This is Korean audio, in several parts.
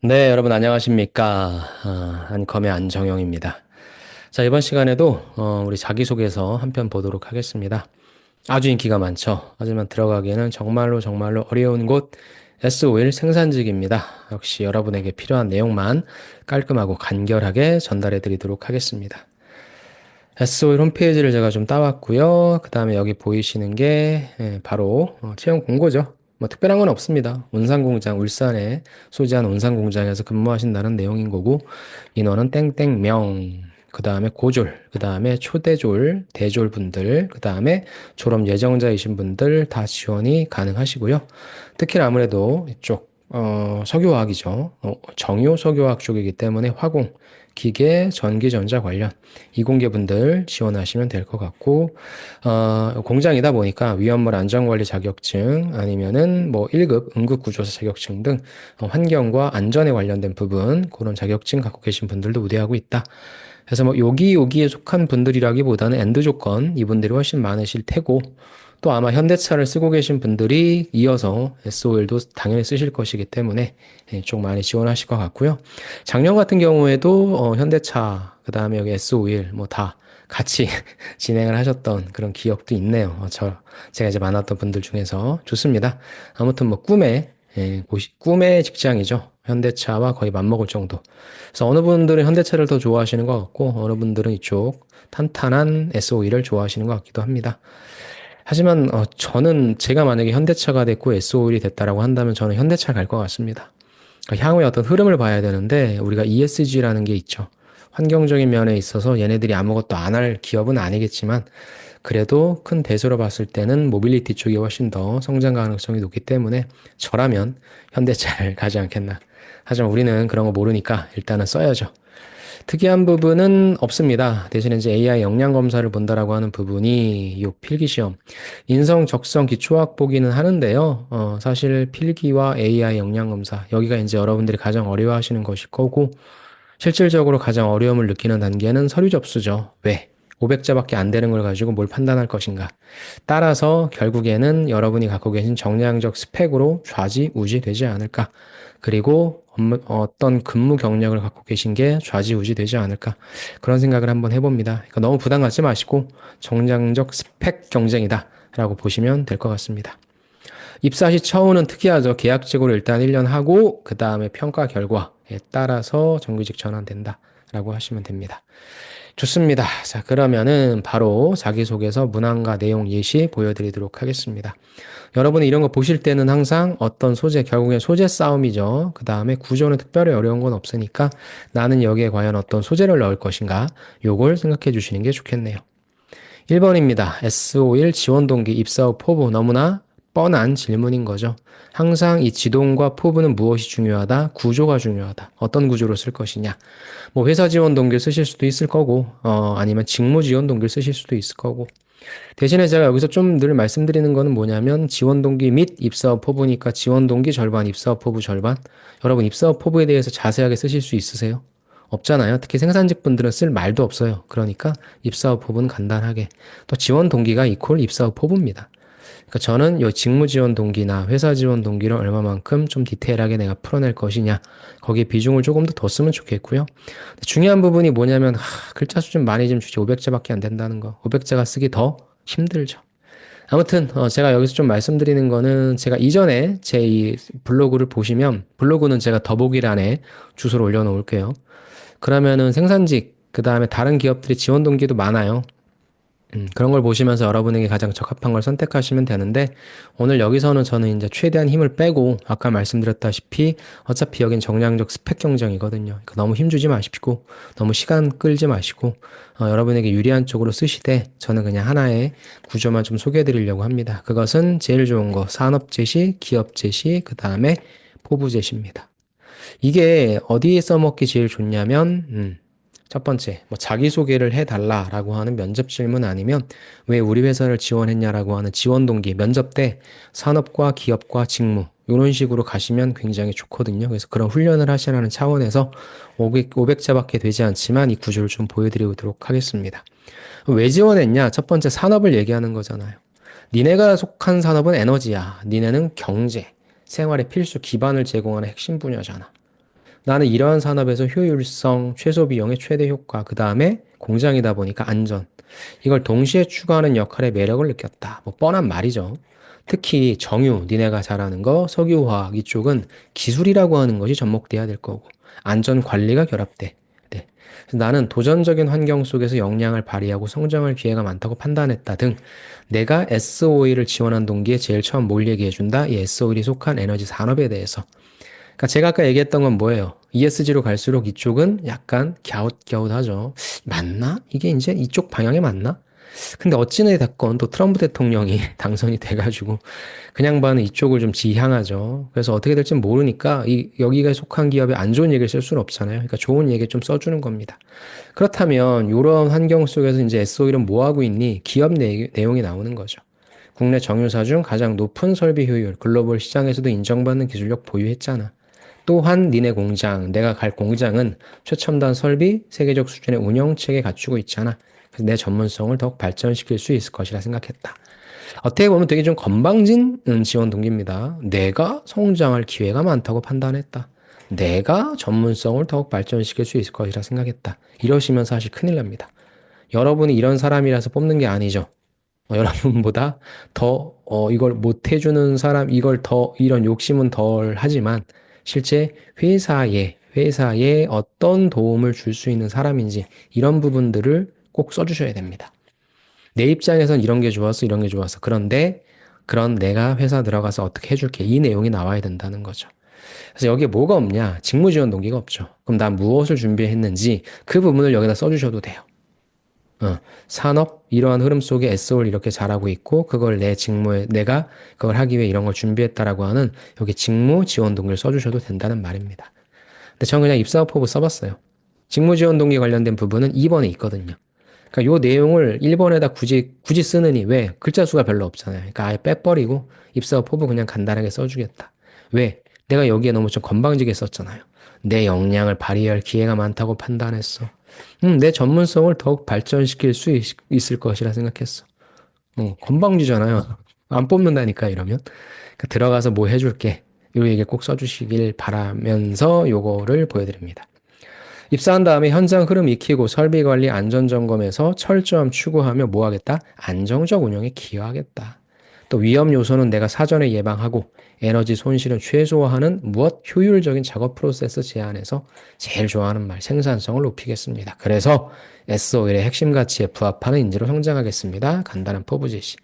네, 여러분 안녕하십니까? 안컴의 안정영입니다. 자, 이번 시간에도 우리 자기소개서 한 편 보도록 하겠습니다. 아주 인기가 많죠. 하지만 들어가기에는 정말로 정말로 어려운 곳 S5일 생산직입니다. 역시 여러분에게 필요한 내용만 깔끔하고 간결하게 전달해 드리도록 하겠습니다. S5일 홈페이지를 제가 좀 따왔고요. 그 다음에 여기 보이시는 게 바로 채용 공고죠. 뭐 특별한 건 없습니다. 온산공장, 울산에 소재한 온산공장에서 근무하신다는 내용인 거고, 인원은 땡땡명, 그 다음에 고졸, 그 다음에 초대졸, 대졸 분들, 그 다음에 졸업 예정자이신 분들 다 지원이 가능하시고요. 특히 아무래도 이쪽 석유화학이죠. 정유 석유화학 쪽이기 때문에 화공, 기계, 전기, 전자 관련 이공계분들 지원하시면 될 것 같고, 공장이다 보니까 위험물 안전관리 자격증 아니면은 뭐 1급 응급구조사 자격증 등 환경과 안전에 관련된 부분 그런 자격증 갖고 계신 분들도 우대하고 있다. 그래서 뭐 여기에 속한 분들이라기보다는 엔드 조건 이분들이 훨씬 많으실 테고, 또 아마 현대차를 쓰고 계신 분들이 이어서 SOL도 당연히 쓰실 것이기 때문에 좀 많이 지원하실 것 같고요. 작년 같은 경우에도 현대차, 그 다음에 여기 SOL 뭐 다 같이 진행을 하셨던 그런 기억도 있네요. 제가 이제 만났던 분들 중에서 좋습니다. 아무튼 뭐 꿈의 직장이죠. 현대차와 거의 맞먹을 정도. 그래서 어느 분들은 현대차를 더 좋아하시는 것 같고, 어느 분들은 이쪽 탄탄한 SOE를 좋아하시는 것 같기도 합니다. 하지만 저는 제가 만약에 현대차가 됐고 SOE이 됐다라고 한다면 저는 현대차 갈 것 같습니다. 그러니까 향후의 어떤 흐름을 봐야 되는데 우리가 ESG라는 게 있죠. 환경적인 면에 있어서 얘네들이 아무것도 안 할 기업은 아니겠지만 그래도 큰 대수로 봤을 때는 모빌리티 쪽이 훨씬 더 성장 가능성이 높기 때문에 저라면 현대차를 가지 않겠나. 하지만 우리는 그런 거 모르니까 일단은 써야죠. 특이한 부분은 없습니다. 대신에 이제 AI 역량 검사를 본다라고 하는 부분이 이 필기 시험, 인성, 적성, 기초학 보기는 하는데요. 사실 필기와 AI 역량 검사, 여기가 이제 여러분들이 가장 어려워하시는 것일 거고, 실질적으로 가장 어려움을 느끼는 단계는 서류 접수죠. 왜? 500자밖에 안 되는 걸 가지고 뭘 판단할 것인가. 따라서 결국에는 여러분이 갖고 계신 정량적 스펙으로 좌지우지 되지 않을까. 그리고 어떤 근무 경력을 갖고 계신 게 좌지우지 되지 않을까. 그런 생각을 한번 해봅니다. 그러니까 너무 부담 갖지 마시고 정량적 스펙 경쟁이다. 라고 보시면 될 것 같습니다. 입사 시 처우는 특이하죠. 계약직으로 일단 1년 하고 그 다음에 평가 결과에 따라서 정규직 전환된다 라고 하시면 됩니다. 좋습니다. 자, 그러면은 바로 자기소개서 문항과 내용 예시 보여드리도록 하겠습니다. 여러분이 이런 거 보실 때는 항상 어떤 소재, 결국엔 소재 싸움이죠. 그 다음에 구조는 특별히 어려운 건 없으니까 나는 여기에 과연 어떤 소재를 넣을 것인가 요걸 생각해 주시는 게 좋겠네요. 1번입니다. S51 지원 동기 입사 후 포부 너무나 뻔한 질문인 거죠. 항상 이 지동과 포부는 무엇이 중요하다? 구조가 중요하다. 어떤 구조로 쓸 것이냐? 뭐 회사 지원 동기를 쓰실 수도 있을 거고, 아니면 직무 지원 동기를 쓰실 수도 있을 거고. 대신에 제가 여기서 좀 늘 말씀드리는 거는 뭐냐면 지원 동기 및 입사 후 포부니까 지원 동기 절반, 입사 후 포부 절반. 여러분 입사 후 포부에 대해서 자세하게 쓰실 수 있으세요? 없잖아요. 특히 생산직 분들은 쓸 말도 없어요. 그러니까 입사 후 포부는 간단하게. 또 지원 동기가 이퀄 입사 후 포부입니다. 그러니까 저는 이 직무 지원 동기나 회사 지원 동기를 얼마만큼 좀 디테일하게 내가 풀어낼 것이냐. 거기에 비중을 조금 더 쓰면 좋겠고요. 중요한 부분이 뭐냐면 글자 수 좀 많이 좀 주지 500자밖에 안 된다는 거. 500자가 쓰기 더 힘들죠. 아무튼 제가 여기서 좀 말씀드리는 거는 제가 이전에 제 이 블로그를 보시면 블로그는 제가 더보기란에 주소를 올려놓을게요. 그러면은 생산직 그다음에 다른 기업들이 지원 동기도 많아요. 그런 걸 보시면서 여러분에게 가장 적합한 걸 선택하시면 되는데, 오늘 여기서는 저는 이제 최대한 힘을 빼고, 아까 말씀드렸다시피, 어차피 여긴 정량적 스펙 경쟁이거든요. 그러니까 너무 힘주지 마시고, 너무 시간 끌지 마시고, 여러분에게 유리한 쪽으로 쓰시되, 저는 그냥 하나의 구조만 좀 소개해 드리려고 합니다. 그것은 제일 좋은 거, 산업 제시, 기업 제시, 그 다음에 포부 제시입니다. 이게 어디에 써먹기 제일 좋냐면, 첫 번째, 뭐 자기소개를 해달라라고 하는 면접 질문 아니면 왜 우리 회사를 지원했냐라고 하는 지원 동기, 면접 때 산업과 기업과 직무, 이런 식으로 가시면 굉장히 좋거든요. 그래서 그런 훈련을 하시라는 차원에서 500자밖에 되지 않지만 이 구조를 좀 보여드리도록 하겠습니다. 왜 지원했냐? 첫 번째 산업을 얘기하는 거잖아요. 니네가 속한 산업은 에너지야. 니네는 경제, 생활의 필수 기반을 제공하는 핵심 분야잖아. 나는 이러한 산업에서 효율성, 최소 비용의 최대 효과, 그 다음에 공장이다 보니까 안전. 이걸 동시에 추구하는 역할의 매력을 느꼈다. 뭐 뻔한 말이죠. 특히 정유, 니네가 잘하는 거, 석유화학 이쪽은 기술이라고 하는 것이 접목돼야 될 거고 안전 관리가 결합돼. 네. 그래서 나는 도전적인 환경 속에서 역량을 발휘하고 성장할 기회가 많다고 판단했다 등 내가 S-오일을 지원한 동기에 제일 처음 뭘 얘기해준다? 이 S-오일이 속한 에너지 산업에 대해서. 그러니까 제가 아까 얘기했던 건 뭐예요? ESG로 갈수록 이쪽은 약간 갸웃갸웃하죠. 맞나? 이게 이제 이쪽 방향에 맞나? 근데 어찌나 됐건 또 트럼프 대통령이 당선이 돼가지고 그냥 봐는 이쪽을 좀 지향하죠. 그래서 어떻게 될지 모르니까 여기가 속한 기업에 안 좋은 얘기를 쓸 수는 없잖아요. 그러니까 좋은 얘기 좀 써주는 겁니다. 그렇다면 이런 환경 속에서 이제 SO일은 뭐 하고 있니? 기업 내용이 나오는 거죠. 국내 정유사 중 가장 높은 설비 효율, 글로벌 시장에서도 인정받는 기술력 보유했잖아. 또한 니네 공장, 내가 갈 공장은 최첨단 설비, 세계적 수준의 운영체계 갖추고 있잖아. 그래서 내 전문성을 더욱 발전시킬 수 있을 것이라 생각했다. 어떻게 보면 되게 좀 건방진 지원 동기입니다. 내가 성장할 기회가 많다고 판단했다. 내가 전문성을 더욱 발전시킬 수 있을 것이라 생각했다. 이러시면 사실 큰일 납니다. 여러분이 이런 사람이라서 뽑는 게 아니죠. 여러분보다 더, 이걸 못 해주는 사람, 이런 욕심은 덜 하지만, 실제 회사에 어떤 도움을 줄 수 있는 사람인지, 이런 부분들을 꼭 써주셔야 됩니다. 내 입장에선 이런 게 좋았어, 이런 게 좋았어. 그런데, 그런 내가 회사 들어가서 어떻게 해줄게. 이 내용이 나와야 된다는 거죠. 그래서 여기에 뭐가 없냐? 직무 지원 동기가 없죠. 그럼 난 무엇을 준비했는지 그 부분을 여기다 써주셔도 돼요. 산업 이러한 흐름 속에 SO를 이렇게 잘하고 있고 그걸 내 직무에 내가 그걸 하기 위해 이런 걸 준비했다라고 하는 여기 직무 지원 동기를 써주셔도 된다는 말입니다. 근데 저는 그냥 입사업 포부 써봤어요. 직무 지원 동기 관련된 부분은 2번에 있거든요. 그러니까 요 내용을 1번에다 굳이 쓰느니 왜? 글자 수가 별로 없잖아요. 그러니까 아예 빼버리고 입사업 포부 그냥 간단하게 써주겠다. 왜? 내가 여기에 너무 좀 건방지게 썼잖아요. 내 역량을 발휘할 기회가 많다고 판단했어. 내 전문성을 더욱 발전시킬 수 있을 것이라 생각했어. 건방지잖아요. 안 뽑는다니까, 이러면. 그러니까 들어가서 뭐 해줄게. 요 얘기 꼭 써주시길 바라면서 요거를 보여드립니다. 입사한 다음에 현장 흐름 익히고 설비 관리 안전 점검에서 철저함 추구하며 뭐 하겠다? 안정적 운영에 기여하겠다. 또 위험 요소는 내가 사전에 예방하고 에너지 손실은 최소화하는 무엇 효율적인 작업 프로세스 제안에서 제일 좋아하는 말 생산성을 높이겠습니다. 그래서 SO일의 핵심 가치에 부합하는 인재로 성장하겠습니다. 간단한 포부 제시.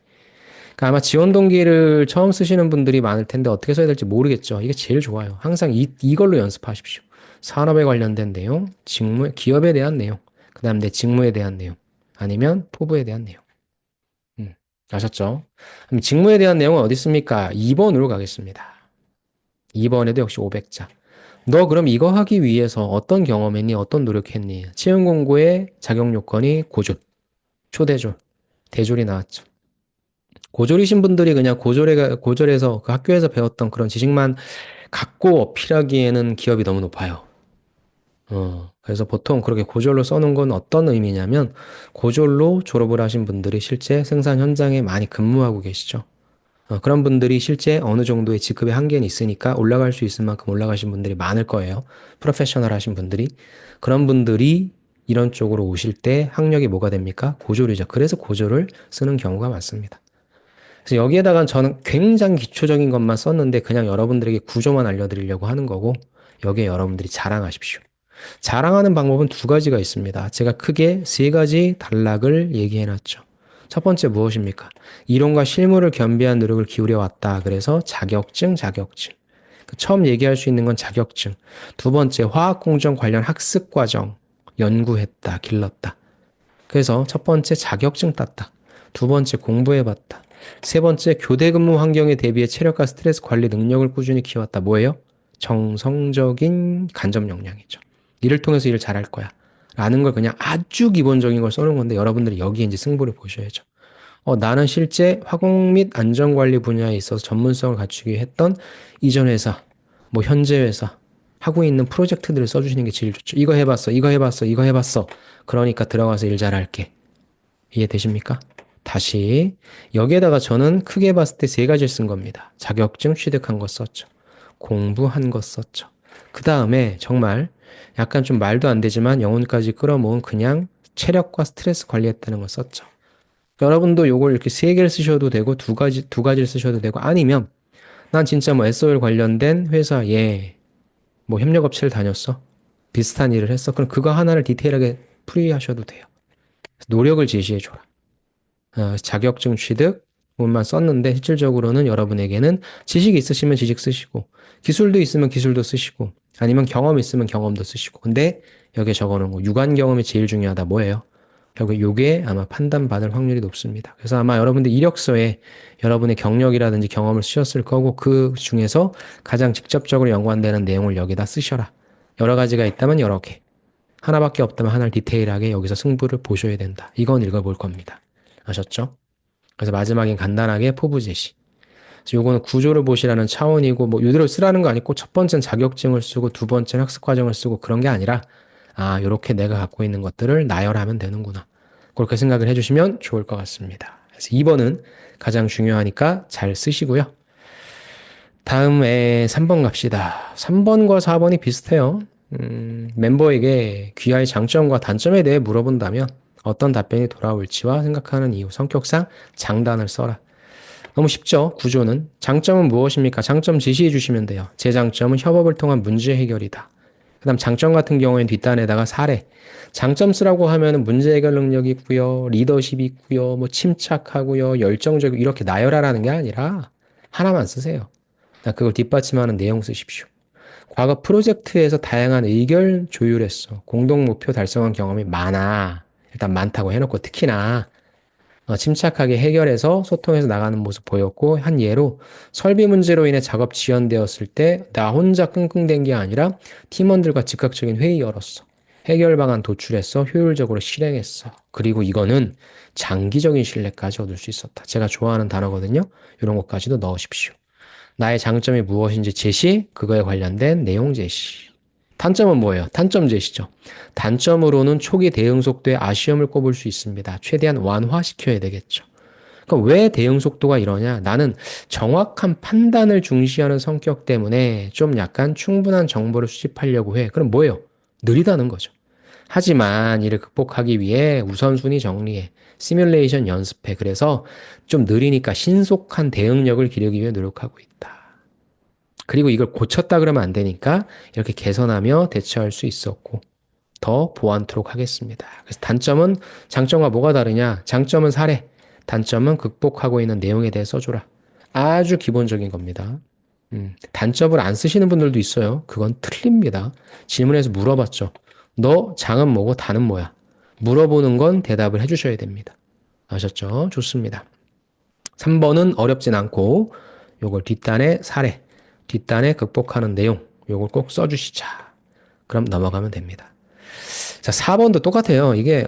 그러니까 아마 지원 동기를 처음 쓰시는 분들이 많을 텐데 어떻게 써야 될지 모르겠죠. 이게 제일 좋아요. 항상 이걸로 연습하십시오. 산업에 관련된 내용, 기업에 대한 내용, 그 다음 내 직무에 대한 내용, 아니면 포부에 대한 내용. 아셨죠? 그럼 직무에 대한 내용은 어디 있습니까? 2번으로 가겠습니다. 2번에도 역시 500자. 너 그럼 이거 하기 위해서 어떤 경험했니? 어떤 노력했니? 채용 공고의 자격 요건이 고졸, 초대졸, 대졸이 나왔죠. 고졸이신 분들이 그냥 고졸에서 그 학교에서 배웠던 그런 지식만 갖고 어필하기에는 기업이 너무 높아요. 그래서 보통 그렇게 고졸로 써놓은 건 어떤 의미냐면 고졸로 졸업을 하신 분들이 실제 생산 현장에 많이 근무하고 계시죠. 그런 분들이 실제 어느 정도의 직급의 한계는 있으니까 올라갈 수 있을 만큼 올라가신 분들이 많을 거예요. 프로페셔널 하신 분들이. 그런 분들이 이런 쪽으로 오실 때 학력이 뭐가 됩니까? 고졸이죠. 그래서 고졸을 쓰는 경우가 많습니다. 그래서 여기에다가 저는 굉장히 기초적인 것만 썼는데 그냥 여러분들에게 구조만 알려드리려고 하는 거고 여기에 여러분들이 자랑하십시오. 자랑하는 방법은 두 가지가 있습니다. 제가 크게 세 가지 단락을 얘기해 놨죠. 첫 번째 무엇입니까? 이론과 실무를 겸비한 노력을 기울여 왔다. 그래서 자격증. 처음 얘기할 수 있는 건 자격증. 두 번째 화학공정 관련 학습 과정. 연구했다. 길렀다. 그래서 첫 번째 자격증 땄다. 두 번째 공부해봤다. 세 번째 교대 근무 환경에 대비해 체력과 스트레스 관리 능력을 꾸준히 키웠다. 뭐예요? 정성적인 간접 역량이죠. 이를 통해서 일을 잘할 거야. 라는 걸 그냥 아주 기본적인 걸 써놓은 건데 여러분들이 여기에 이제 승부를 보셔야죠. 나는 실제 화공 및 안전관리 분야에 있어서 전문성을 갖추기 위해 했던 이전 회사, 뭐 현재 회사, 하고 있는 프로젝트들을 써주시는 게 제일 좋죠. 이거 해봤어. 그러니까 들어가서 일 잘할게. 이해되십니까? 다시 여기에다가 저는 크게 봤을 때 세 가지를 쓴 겁니다. 자격증 취득한 거 썼죠. 공부한 거 썼죠. 그 다음에 정말 약간 좀 말도 안 되지만 영혼까지 끌어모은 그냥 체력과 스트레스 관리했다는 걸 썼죠. 여러분도 요걸 이렇게 세 개를 쓰셔도 되고 두 가지를 쓰셔도 되고 아니면 난 진짜 뭐 SOL 관련된 회사에 뭐 협력업체를 다녔어. 비슷한 일을 했어. 그럼 그거 하나를 디테일하게 풀이하셔도 돼요. 노력을 제시해줘라. 자격증 취득, 부분만 썼는데 실질적으로는 여러분에게는 지식이 있으시면 지식 쓰시고 기술도 있으면 기술도 쓰시고 아니면 경험 있으면 경험도 쓰시고 근데 여기에 적어놓은 거 유관 경험이 제일 중요하다 뭐예요? 결국 요게 아마 판단받을 확률이 높습니다. 그래서 아마 여러분들 이력서에 여러분의 경력이라든지 경험을 쓰셨을 거고 그 중에서 가장 직접적으로 연관되는 내용을 여기다 쓰셔라. 여러 가지가 있다면 여러 개. 하나밖에 없다면 하나를 디테일하게 여기서 승부를 보셔야 된다. 이건 읽어볼 겁니다. 아셨죠? 그래서 마지막엔 간단하게 포부 제시. 요거는 구조를 보시라는 차원이고 뭐 이대로 쓰라는 거 아니고 첫 번째는 자격증을 쓰고 두 번째는 학습 과정을 쓰고 그런 게 아니라 아 요렇게 내가 갖고 있는 것들을 나열하면 되는구나. 그렇게 생각을 해주시면 좋을 것 같습니다. 그래서 2번은 가장 중요하니까 잘 쓰시고요. 다음에 3번 갑시다. 3번과 4번이 비슷해요. 멤버에게 귀하의 장점과 단점에 대해 물어본다면 어떤 답변이 돌아올지와 생각하는 이유, 성격상 장단을 써라. 너무 쉽죠? 구조는. 장점은 무엇입니까? 장점 제시해 주시면 돼요. 제 장점은 협업을 통한 문제 해결이다. 그 다음 장점 같은 경우에는 뒷단에다가 사례. 장점 쓰라고 하면은 문제 해결 능력이 있고요. 리더십이 있고요. 뭐 침착하고요. 열정적이고 이렇게 나열하라는 게 아니라 하나만 쓰세요. 그걸 뒷받침하는 내용 쓰십시오. 과거 프로젝트에서 다양한 의견 조율했어. 공동 목표 달성한 경험이 많아. 일단 많다고 해놓고 특히나 침착하게 해결해서 소통해서 나가는 모습 보였고 한 예로 설비 문제로 인해 작업 지연되었을 때 나 혼자 끙끙댄 게 아니라 팀원들과 즉각적인 회의 열었어. 해결 방안 도출했어. 효율적으로 실행했어. 그리고 이거는 장기적인 신뢰까지 얻을 수 있었다. 제가 좋아하는 단어거든요. 이런 것까지도 넣으십시오. 나의 장점이 무엇인지 제시, 그거에 관련된 내용 제시. 단점은 뭐예요? 단점 제시죠. 단점으로는 초기 대응 속도에 아쉬움을 꼽을 수 있습니다. 최대한 완화시켜야 되겠죠. 그러니까 왜 대응 속도가 이러냐? 나는 정확한 판단을 중시하는 성격 때문에 좀 약간 충분한 정보를 수집하려고 해. 그럼 뭐예요? 느리다는 거죠. 하지만 이를 극복하기 위해 우선순위 정리해. 시뮬레이션 연습해. 그래서 좀 느리니까 신속한 대응력을 기르기 위해 노력하고 있다. 그리고 이걸 고쳤다 그러면 안 되니까 이렇게 개선하며 대처할 수 있었고 더 보완토록 하겠습니다. 그래서 단점은 장점과 뭐가 다르냐? 장점은 사례, 단점은 극복하고 있는 내용에 대해 써줘라. 아주 기본적인 겁니다. 단점을 안 쓰시는 분들도 있어요. 그건 틀립니다. 질문에서 물어봤죠. 너 장은 뭐고 단은 뭐야? 물어보는 건 대답을 해주셔야 됩니다. 아셨죠? 좋습니다. 3번은 어렵진 않고 요걸 뒷단에 사례, 뒷단에 극복하는 내용 요걸 꼭 써주시자. 그럼 넘어가면 됩니다. 자, 4번도 똑같아요. 이게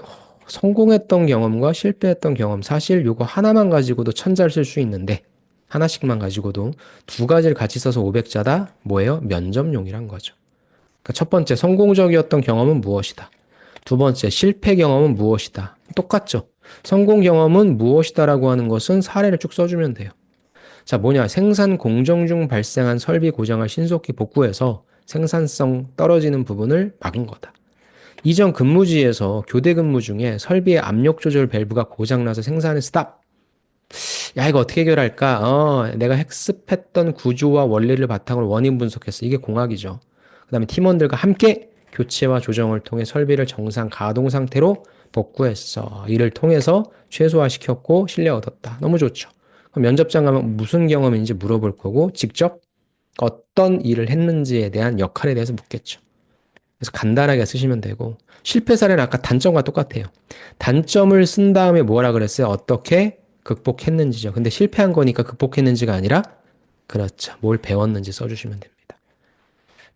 성공했던 경험과 실패했던 경험 사실 요거 하나만 가지고도 천자를 쓸 수 있는데 하나씩만 가지고도 두 가지를 같이 써서 500자다 뭐예요? 면접용이란 거죠. 그러니까 첫 번째 성공적이었던 경험은 무엇이다. 두 번째 실패 경험은 무엇이다. 똑같죠. 성공 경험은 무엇이다라고 하는 것은 사례를 쭉 써주면 돼요. 자, 뭐냐. 생산 공정 중 발생한 설비 고장을 신속히 복구해서 생산성 떨어지는 부분을 막은 거다. 이전 근무지에서 교대 근무 중에 설비의 압력 조절 밸브가 고장나서 생산을 스탑. 야, 이거 어떻게 해결할까? 내가 학습했던 구조와 원리를 바탕으로 원인 분석했어. 이게 공학이죠. 그 다음에 팀원들과 함께 교체와 조정을 통해 설비를 정상 가동 상태로 복구했어. 이를 통해서 최소화시켰고 신뢰 얻었다. 너무 좋죠. 그럼 면접장 가면 무슨 경험인지 물어볼 거고 직접 어떤 일을 했는지에 대한 역할에 대해서 묻겠죠. 그래서 간단하게 쓰시면 되고 실패 사례는 아까 단점과 똑같아요. 단점을 쓴 다음에 뭐라 그랬어요? 어떻게 극복했는지죠. 근데 실패한 거니까 극복했는지가 아니라 그렇죠. 뭘 배웠는지 써주시면 됩니다.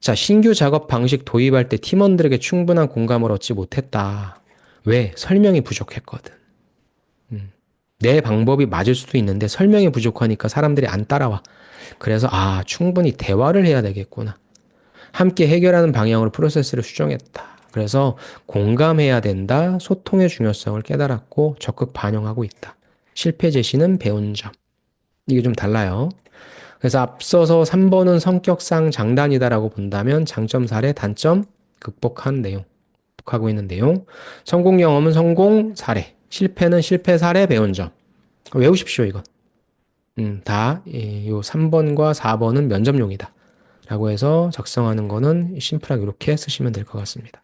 자, 신규 작업 방식 도입할 때 팀원들에게 충분한 공감을 얻지 못했다. 왜? 설명이 부족했거든. 내 방법이 맞을 수도 있는데 설명이 부족하니까 사람들이 안 따라와. 그래서 충분히 대화를 해야 되겠구나. 함께 해결하는 방향으로 프로세스를 수정했다. 그래서 공감해야 된다. 소통의 중요성을 깨달았고 적극 반영하고 있다. 실패 제시는 배운 점. 이게 좀 달라요. 그래서 앞서서 3번은 성격상 장단이다라고 본다면 장점 사례, 단점 극복한 내용, 극복하고 있는 내용. 성공 경험은 성공 사례, 실패는 실패 사례, 배운 점. 외우십시오, 이건. 요 3번과 4번은 면접용이다. 라고 해서 작성하는 거는 심플하게 이렇게 쓰시면 될 것 같습니다.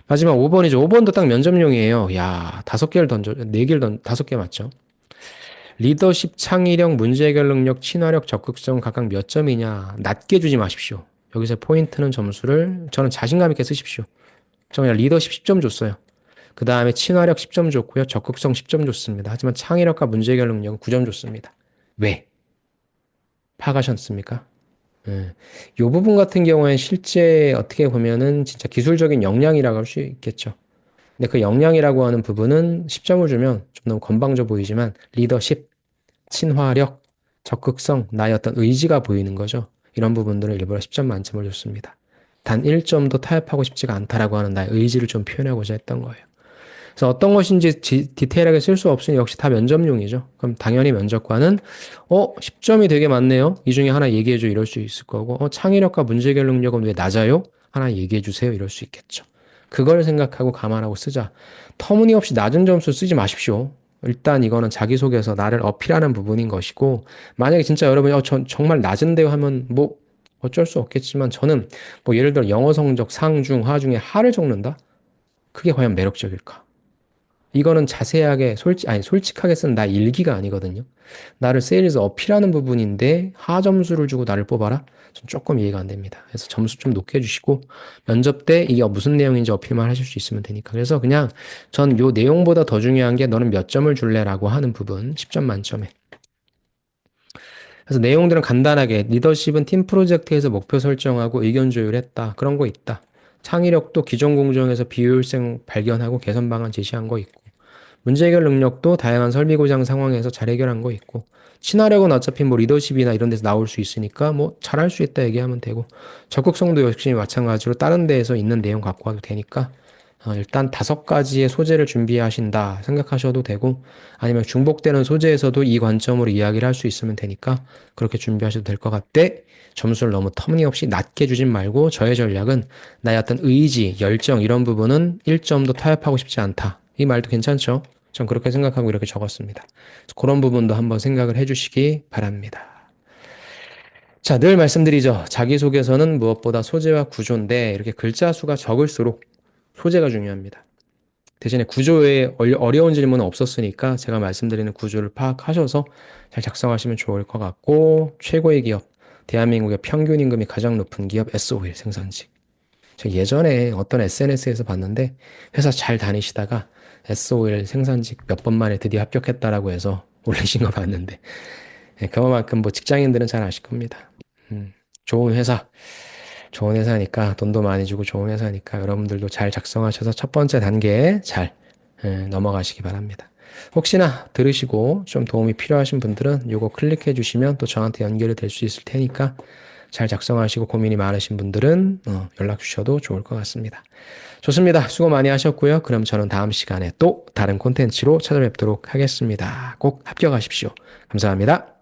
마지막 5번이죠. 5번도 딱 면접용이에요. 야, 5개를 던져, 4개를 다섯 개 맞죠? 리더십, 창의력, 문제 해결 능력, 친화력, 적극성 각각 몇 점이냐. 낮게 주지 마십시오. 여기서 포인트는 점수를 저는 자신감 있게 쓰십시오. 저 그냥 리더십 10점 줬어요. 그 다음에 친화력 10점 줬고요. 적극성 10점 줬습니다. 하지만 창의력과 문제 해결 능력은 9점 줬습니다. 왜? 파가셨습니까? 이 부분 같은 경우에는 실제 어떻게 보면은 진짜 기술적인 역량이라고 할 수 있겠죠. 근데 그 역량이라고 하는 부분은 10점을 주면 좀 너무 건방져 보이지만 리더십, 친화력, 적극성, 나의 어떤 의지가 보이는 거죠. 이런 부분들을 일부러 10점 만점을 줬습니다. 단 1점도 타협하고 싶지가 않다라고 하는 나의 의지를 좀 표현하고자 했던 거예요. 그래서 어떤 것인지 디테일하게 쓸 수 없으니 역시 다 면접용이죠. 그럼 당연히 면접관은 10점이 되게 많네요. 이 중에 하나 얘기해줘 이럴 수 있을 거고 창의력과 문제 해결 능력은 왜 낮아요? 하나 얘기해 주세요 이럴 수 있겠죠. 그걸 생각하고 감안하고 쓰자. 터무니없이 낮은 점수 쓰지 마십시오. 일단 이거는 자기소개에서 나를 어필하는 부분인 것이고 만약에 진짜 여러분이 전 정말 낮은데요 하면 뭐 어쩔 수 없겠지만 저는 뭐 예를 들어 영어 성적 상중 하중에 하를 적는다? 그게 과연 매력적일까? 이거는 자세하게 솔직하게 쓴 나 일기가 아니거든요. 나를 세일즈 어필하는 부분인데 하점수를 주고 나를 뽑아라? 전 조금 이해가 안 됩니다. 그래서 점수 좀 높게 해주시고 면접 때 이게 무슨 내용인지 어필만 하실 수 있으면 되니까. 그래서 그냥 전 요 내용보다 더 중요한 게 너는 몇 점을 줄래라고 하는 부분 10점 만점에. 그래서 내용들은 간단하게 리더십은 팀 프로젝트에서 목표 설정하고 의견 조율했다. 그런 거 있다. 창의력도 기존 공정에서 비효율성 발견하고 개선 방안 제시한 거 있고. 문제 해결 능력도 다양한 설비 고장 상황에서 잘 해결한 거 있고, 친화력은 어차피 뭐 리더십이나 이런 데서 나올 수 있으니까 뭐 잘할 수 있다 얘기하면 되고, 적극성도 역시 마찬가지로 다른 데에서 있는 내용 갖고 와도 되니까, 일단 5가지의 소재를 준비하신다 생각하셔도 되고, 아니면 중복되는 소재에서도 이 관점으로 이야기를 할 수 있으면 되니까, 그렇게 준비하셔도 될 것 같대. 점수를 너무 터무니없이 낮게 주진 말고, 저의 전략은 나의 어떤 의지, 열정 이런 부분은 1점도 타협하고 싶지 않다. 이 말도 괜찮죠? 전 그렇게 생각하고 이렇게 적었습니다. 그런 부분도 한번 생각을 해주시기 바랍니다. 자, 늘 말씀드리죠. 자기소개서는 무엇보다 소재와 구조인데 이렇게 글자 수가 적을수록 소재가 중요합니다. 대신에 구조에 어려운 질문은 없었으니까 제가 말씀드리는 구조를 파악하셔서 잘 작성하시면 좋을 것 같고 최고의 기업, 대한민국의 평균 임금이 가장 높은 기업 S-오일 생산직. 저 예전에 어떤 SNS에서 봤는데 회사 잘 다니시다가 S-오일 생산직 몇 번 만에 드디어 합격했다라고 해서 올리신 거 봤는데 그만큼 뭐 직장인들은 잘 아실 겁니다. 좋은 회사, 좋은 회사니까 돈도 많이 주고 좋은 회사니까 여러분들도 잘 작성하셔서 첫 번째 단계에 잘 넘어가시기 바랍니다. 혹시나 들으시고 좀 도움이 필요하신 분들은 요거 클릭해 주시면 또 저한테 연결이 될 수 있을 테니까 잘 작성하시고 고민이 많으신 분들은 연락 주셔도 좋을 것 같습니다. 좋습니다. 수고 많이 하셨고요. 그럼 저는 다음 시간에 또 다른 콘텐츠로 찾아뵙도록 하겠습니다. 꼭 합격하십시오. 감사합니다.